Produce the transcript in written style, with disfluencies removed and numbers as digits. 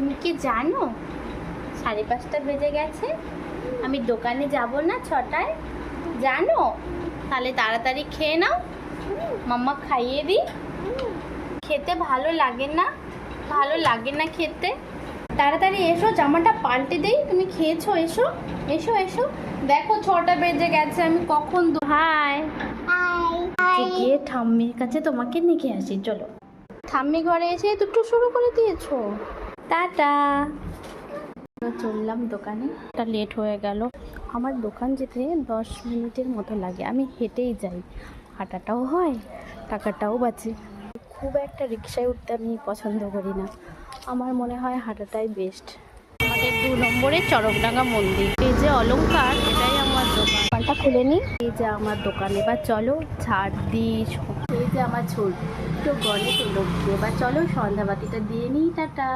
তুমি কি জানো 5:30 বেজে গেছে? আমি দোকানে যাব না 6টায়, জানো? তাহলে তাড়াতাড়ি খেয়ে নাও, মাম্মা খাইয়ে দিই। খেতে ভালো লাগে না? ভালো লাগে না খেতে? তাড়াতাড়ি এসো, জামাটা পাল্টে দেই। তুমি খেয়েছো? এসো এসো এসো। দেখো 6টা বেজে গেছে, আমি কখন হাই গিয়ে ঠাম্মির কাছে তোমাকে নিয়ে আসি। চলো, ঠাম্মি ঘরে এসে দুটো শুরু করে দিয়েছো। টাটা। চললাম দোকানে, একটা লেট হয়ে গেল। আমার দোকান যেতে 10 মিনিটের মতো লাগে। আমি হেঁটেই যাই, হাঁটাটাও হয়, টাকাটাও বাঁচে। খুব একটা রিক্সায় উঠতে আমি পছন্দ করি না, আমার মনে হয় হাঁটাটাই বেস্ট। আমাদের 2 নম্বরে চরকডাঙ্গা মন্দির, এই যে অলংকার, এটাই আমার দোকানটা খুলে নিই। এই যে আমার দোকান। এবার চলো ছাড় দিই। এই যে আমার ছোট্ট গণেশ লক্ষ্মী। এবার চলো সন্ধ্যাবাতিটা দিয়ে নিই। টাটা।